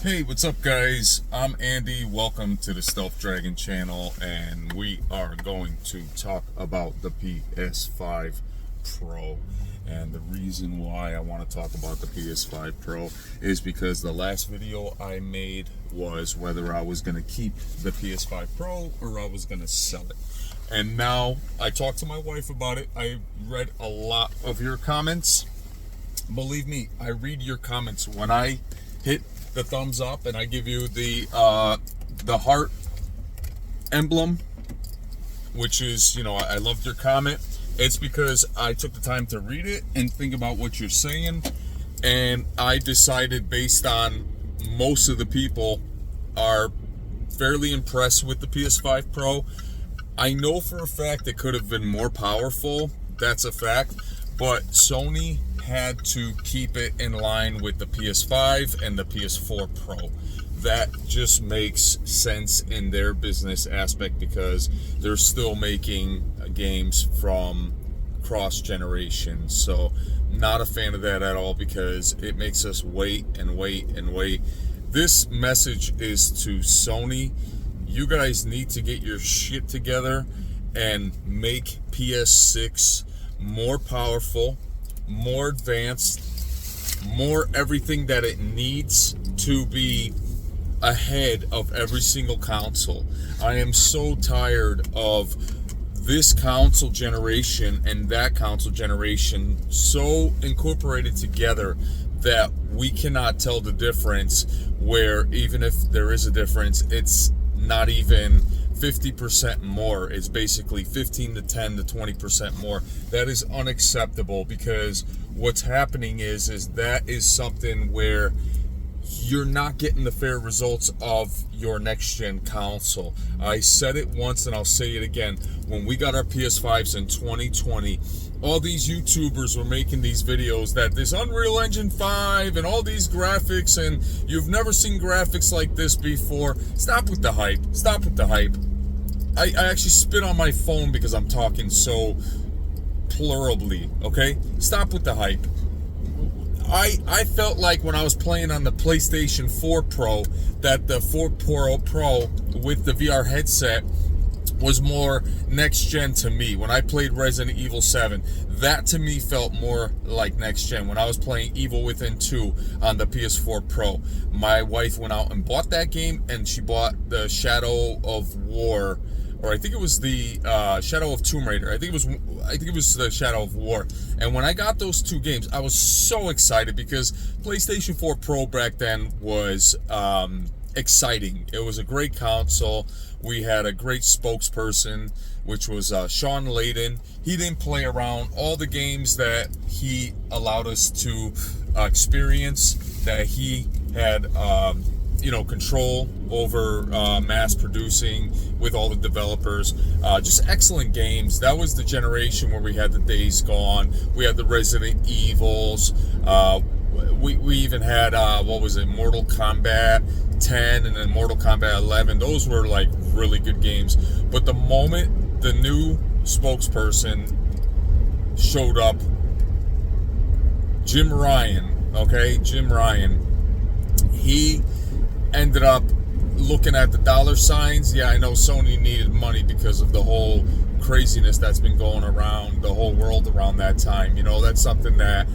Hey, what's up, guys? I'm Andy. Welcome to the Stealth Dragon channel, and we are going to talk about the PS5 Pro. And the reason why I want to talk about the PS5 Pro is because the last video I made was whether I was going to keep the PS5 Pro or I was going to sell it. And now I talked to my wife about it. I read a lot of your comments. Believe me, I read your comments. When I hit the thumbs up and I give you the heart emblem, which is, I loved your comment. It's because I took the time to read it and think about what you're saying, and I decided, based on most of the people are fairly impressed with the PS5 Pro. I know for a fact it could have been more powerful. That's a fact. But Sony had to keep it in line with the PS5 and the PS4 Pro. That just makes sense in their business aspect because they're still making games from cross generation. So not a fan of that at all, because it makes us wait and wait and wait. This message is to Sony. You guys need to get your shit together and make PS6 more powerful, more advanced, more everything that it needs to be ahead of every single console. I am so tired of this console generation and that console generation so incorporated together that we cannot tell the difference, where even if there is a difference, it's not even 50% more. It's basically 15 to 10 to 20% more. That is unacceptable, because what's happening is that is something where you're not getting the fair results of your next gen console. I said it once and I'll say it again. When we got our PS5s in 2020, all these YouTubers were making these videos that this Unreal Engine 5 and all these graphics, and you've never seen graphics like this before. Stop with the hype. Stop with the hype. I actually spit on my phone because I'm talking so plurally, okay? Stop with the hype. I felt like when I was playing on the PlayStation 4 Pro that the 4 Pro with the VR headset was more next gen to me. When I played Resident Evil 7, that to me felt more like next gen. When I was playing Evil Within 2 on the PS4 Pro, my wife went out and bought that game, and she bought the Shadow of War, or I think it was the Shadow of Tomb Raider. I think it was the Shadow of War. And when I got those two games, I was so excited, because PlayStation 4 Pro back then was exciting. It was a great console. We had a great spokesperson, which was Sean Layden. He didn't play around. All the games that he allowed us to experience, that he had control over mass producing with all the developers. Just excellent games. That was the generation where we had the Days Gone. We had the Resident Evils. We even had, Mortal Kombat 10 and then Mortal Kombat 11. Those were like really good games. But the moment the new spokesperson showed up, Jim Ryan, he ended up looking at the dollar signs. Yeah, I know Sony needed money because of the whole craziness that's been going around the whole world around that time. That's something that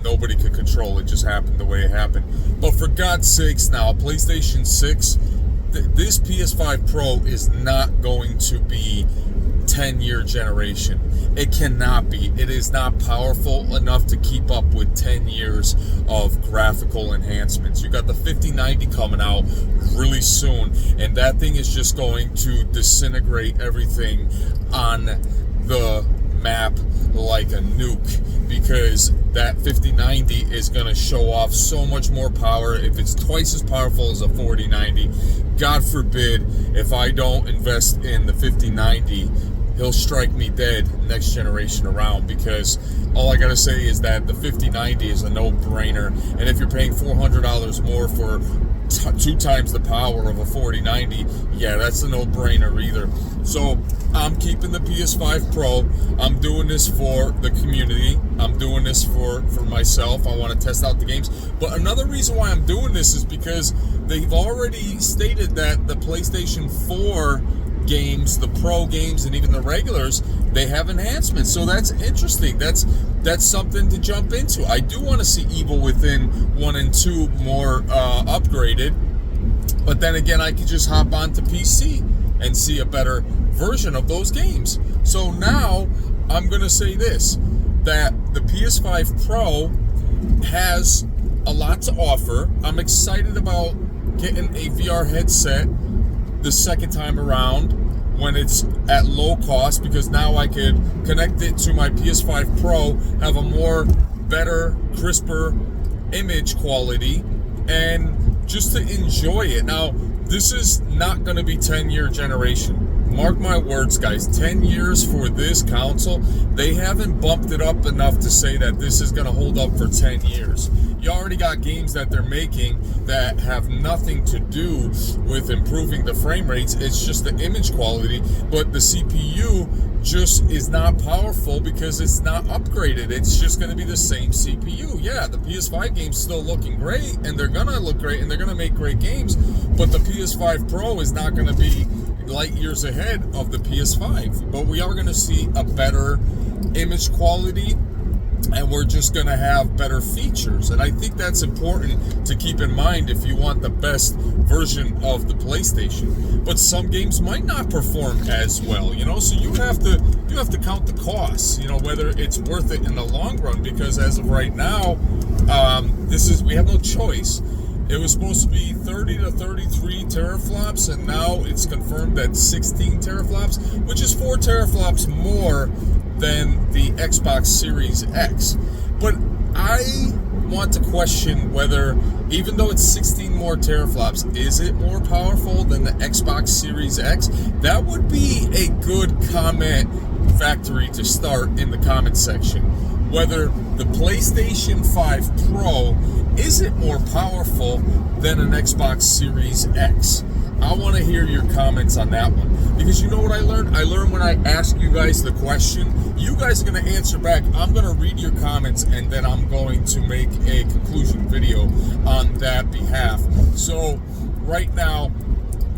nobody could control. It just happened the way it happened. But for God's sakes, now PlayStation 6, this PS5 Pro is not going to be 10-year generation. It cannot be. It is not powerful enough to keep up with 10 years of graphical enhancements. You got the 5090 coming out really soon, and that thing is just going to disintegrate everything on the map like a nuke, because that 5090 is going to show off so much more power. If it's twice as powerful as a 4090, God forbid if I don't invest in the 5090, he'll strike me dead next generation around, because all I gotta say is that the 5090 is a no-brainer. And if you're paying $400 more for 2 times the power of a 4090, yeah, that's a no-brainer either. So I'm keeping the PS5 Pro. I'm doing this for the community. I'm doing this for myself. I want to test out the games. But another reason why I'm doing this is because they've already stated that the PlayStation 4 games, the Pro games, and even the regulars, they have enhancements. So that's interesting. That's something to jump into. I do want to see Evil Within 1 and 2 more upgraded. But then again, I could just hop onto PC and see a better version of those games. So now I'm going to say this, that the PS5 Pro has a lot to offer. I'm excited about getting a VR headset the second time around when it's at low cost, because now I could connect it to my PS5 Pro, have a more better, crisper image quality, and just to enjoy it. Now, this is not going to be 10-year generation. Mark my words, guys, 10 years for this console. They haven't bumped it up enough to say that this is going to hold up for 10 years. You already got games that they're making that have nothing to do with improving the frame rates. It's just the image quality, but the CPU just is not powerful because it's not upgraded. It's just going to be the same CPU. Yeah, the PS5 game's still looking great, and they're going to look great, and they're going to make great games, but the PS5 Pro is not going to be light years ahead of the PS5. But we are going to see a better image quality, and we're just going to have better features. And I think that's important to keep in mind if you want the best version of the PlayStation. But some games might not perform as well, so you have to count the costs, whether it's worth it in the long run, because as of right now, we have no choice. It was supposed to be 30 to 33 teraflops, and now it's confirmed at 16 teraflops, which is 4 teraflops more than the Xbox Series X. But I want to question whether, even though it's 16 more teraflops, is it more powerful than the Xbox Series X? That would be a good comment factory to start in the comment section. Whether the PlayStation 5 Pro, is it more powerful than an Xbox Series X? I want to hear your comments on that one. Because you know what I learned? I learned when I ask you guys the question, you guys are going to answer back. I'm going to read your comments, and then I'm going to make a conclusion video on that behalf. So right now,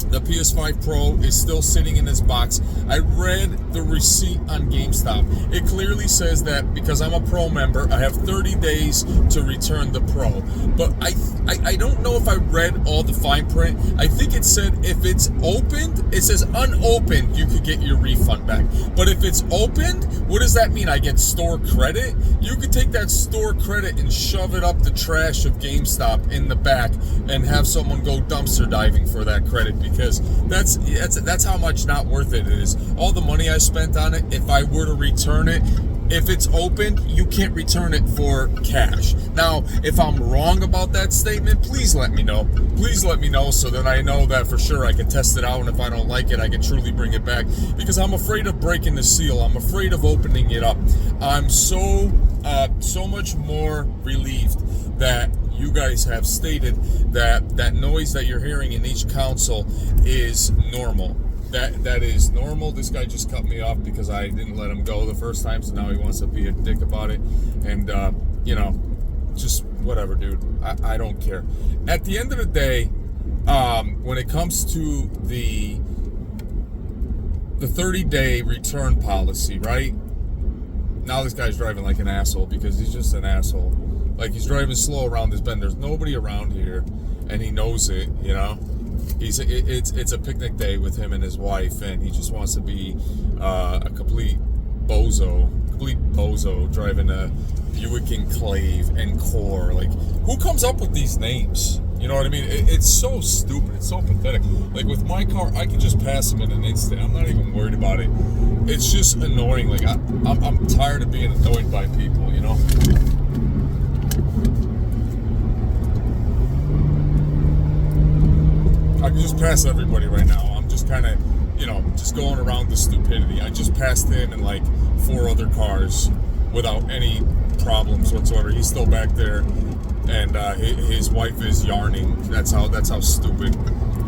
the PS5 Pro is still sitting in its box. I read the receipt on GameStop. It clearly says that because I'm a Pro member, I have 30 days to return the Pro. But I don't know if I read all the fine print. I think it said if it's opened, it says unopened, you could get your refund back. But if it's opened, what does that mean? I get store credit? You could take that store credit and shove it up the trash of GameStop in the back and have someone go dumpster diving for that credit, because that's how much not worth it is. All the money I spent on it, if I were to return it, if it's open, you can't return it for cash. Now, if I'm wrong about that statement, please let me know. Please let me know so that I know that for sure I can test it out, and if I don't like it, I can truly bring it back, because I'm afraid of breaking the seal. I'm afraid of opening it up. I'm so much more relieved that you guys have stated that noise that you're hearing in each console is normal. That is normal. This guy just cut me off because I didn't let him go the first time, so now he wants to be a dick about it. And, just whatever, dude. I don't care. At the end of the day, when it comes to the 30-day return policy, right? Now this guy's driving like an asshole because he's just an asshole. Like, he's driving slow around this bend. There's nobody around here, and he knows it, It's a picnic day with him and his wife, and he just wants to be a complete bozo driving a Buick Enclave and Core. Like, who comes up with these names? You know what I mean? It's so stupid. It's so pathetic. Like, with my car, I can just pass him in an instant. I'm not even worried about it. It's just annoying. Like, I'm tired of being annoyed by people, I can just pass everybody right now. I'm just kind of, just going around the stupidity. I just passed him and like 4 other cars without any problems whatsoever. He's still back there and his wife is yarning. That's how stupid.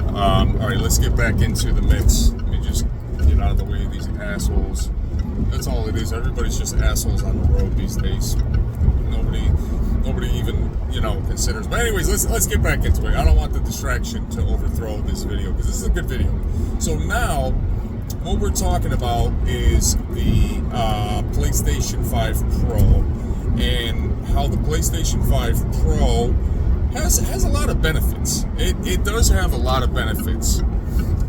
All right, let's get back into the mix. Let me just get out of the way of these assholes. That's all it is. Everybody's just assholes on the road these days. Nobody even, considers. But anyways, let's get back into it. I don't want the distraction to overthrow this video because this is a good video. So now, what we're talking about is the PlayStation 5 Pro and how the PlayStation 5 Pro has a lot of benefits. It does have a lot of benefits.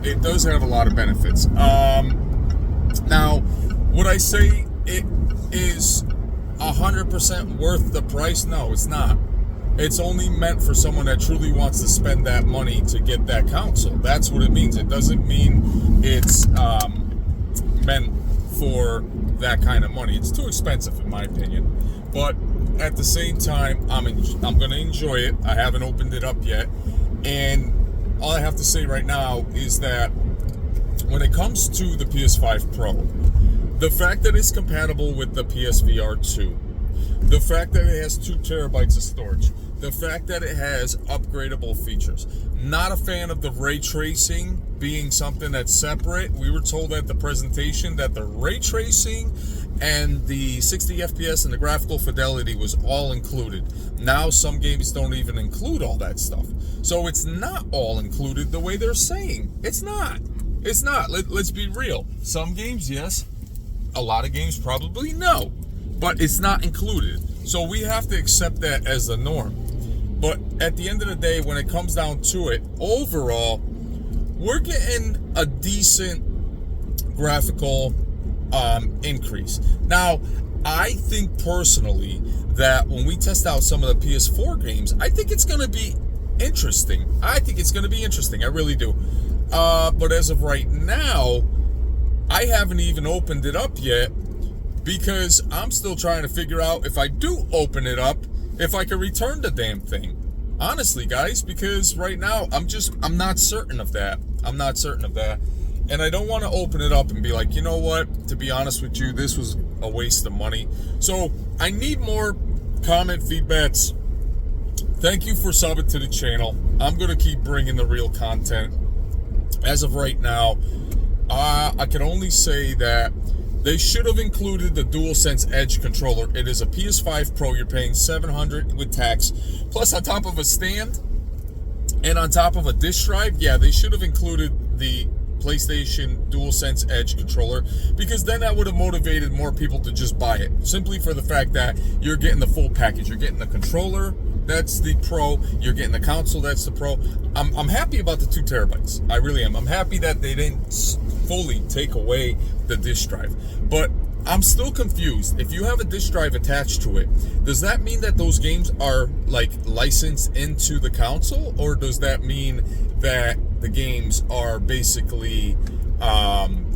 It does have a lot of benefits. Now, would I say it is 100% worth the price? No, it's not. It's only meant for someone that truly wants to spend that money to get that console. That's what it means. It doesn't mean it's meant for that kind of money. It's too expensive, in my opinion. But at the same time, I'm going to enjoy it. I haven't opened it up yet. And all I have to say right now is that when it comes to the PS5 Pro, the fact that it's compatible with the PSVR 2, the fact that it has 2 terabytes of storage, the fact that it has upgradable features. Not a fan of the ray tracing being something that's separate. We were told at the presentation that the ray tracing and the 60 FPS and the graphical fidelity was all included. Now some games don't even include all that stuff. So it's not all included the way they're saying. It's not. It's not. Let's be real. Some games, yes. A lot of games, probably no. But it's not included. So we have to accept that as the norm. But at the end of the day, when it comes down to it, overall, we're getting a decent graphical increase. Now, I think personally that when we test out some of the PS4 games, I think it's going to be interesting. I really do. But as of right now, I haven't even opened it up yet because I'm still trying to figure out if I do open it up, if I can return the damn thing. Honestly, guys, because right now I'm not certain of that. And I don't want to open it up and be like, you know what, to be honest with you, this was a waste of money. So I need more comment feedbacks. Thank you for subbing to the channel. I'm going to keep bringing the real content. As of right now, I can only say that they should have included the DualSense Edge controller. It is a PS5 Pro. You're paying $700 with tax. Plus, on top of a stand and on top of a disk drive, yeah, they should have included the PlayStation DualSense Edge controller, because then that would have motivated more people to just buy it. Simply for the fact that you're getting the full package. You're getting the controller, that's the Pro. You're getting the console, that's the Pro. I'm happy about the 2 terabytes. I really am. I'm happy that they didn't fully take away the disk drive. But I'm still confused. If you have a disk drive attached to it, does that mean that those games are like licensed into the console, or does that mean that the games are basically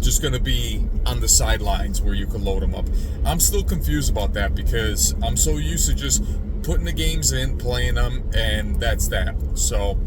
just going to be on the sidelines where you can load them up? I'm still confused about that because I'm so used to just putting the games in, playing them, and that's that. So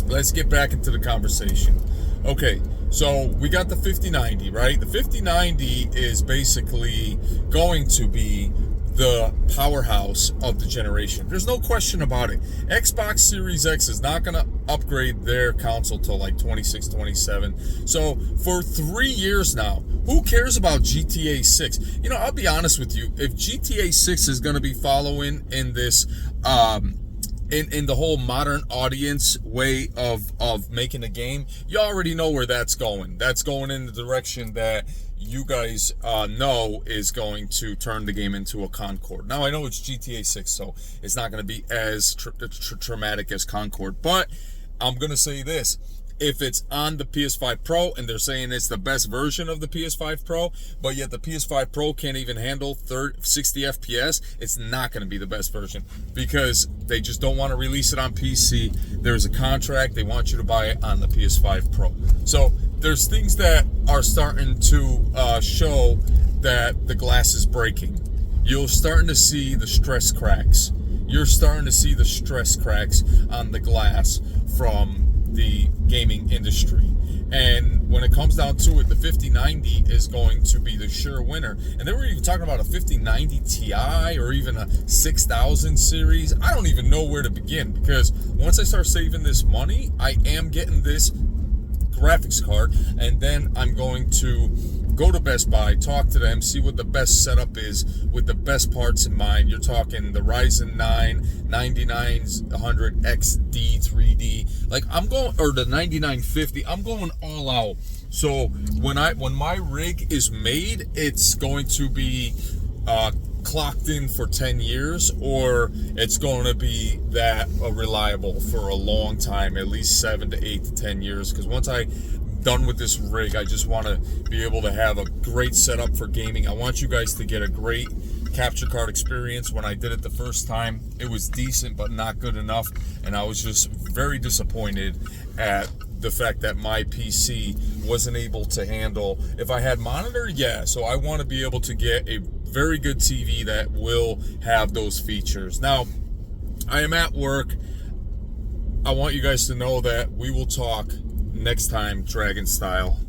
let's get back into the conversation. Okay, so we got the 5090, right? The 5090 is basically going to be the powerhouse of the generation. There's no question about it. Xbox Series X is not going to upgrade their console till like 26, 27. So for 3 years now, who cares about GTA 6? You know, I'll be honest with you. If GTA 6 is going to be following in this in the whole modern audience way of making a game, you already know where that's going. That's going in the direction that you guys know is going to turn the game into a Concord. Now, I know it's GTA 6, so it's not going to be as traumatic as Concord, but I'm going to say this. If it's on the PS5 Pro and they're saying it's the best version of the PS5 Pro, but yet the PS5 Pro can't even handle 60 FPS, it's not going to be the best version because they just don't want to release it on PC. There's a contract. They want you to buy it on the PS5 Pro. So there's things that are starting to show that the glass is breaking. You're starting to see the stress cracks. You're starting to see the stress cracks on the glass from the gaming industry. And when it comes down to it, the 5090 is going to be the sure winner. And then we're even talking about a 5090 Ti or even a 6000 series. I don't even know where to begin, because once I start saving this money, I am getting this graphics card, and then I'm going to go to Best Buy, talk to them, see what the best setup is with the best parts in mind. You're talking the Ryzen 9 9900 XD 3D, like I'm going, or the 9950. I'm going all out. So when my rig is made, it's going to be clocked in for 10 years, or it's going to be that reliable for a long time, at least 7 to 8 to 10 years. Because once I'm done with this rig, I just want to be able to have a great setup for gaming. I want you guys to get a great capture card experience. When I did it the first time, it was decent but not good enough, and I was just very disappointed at the fact that my PC wasn't able to handle. If I had monitor, yeah, so I want to be able to get a very good TV that will have those features. Now, I am at work. I want you guys to know that we will talk next time, Dragon Style.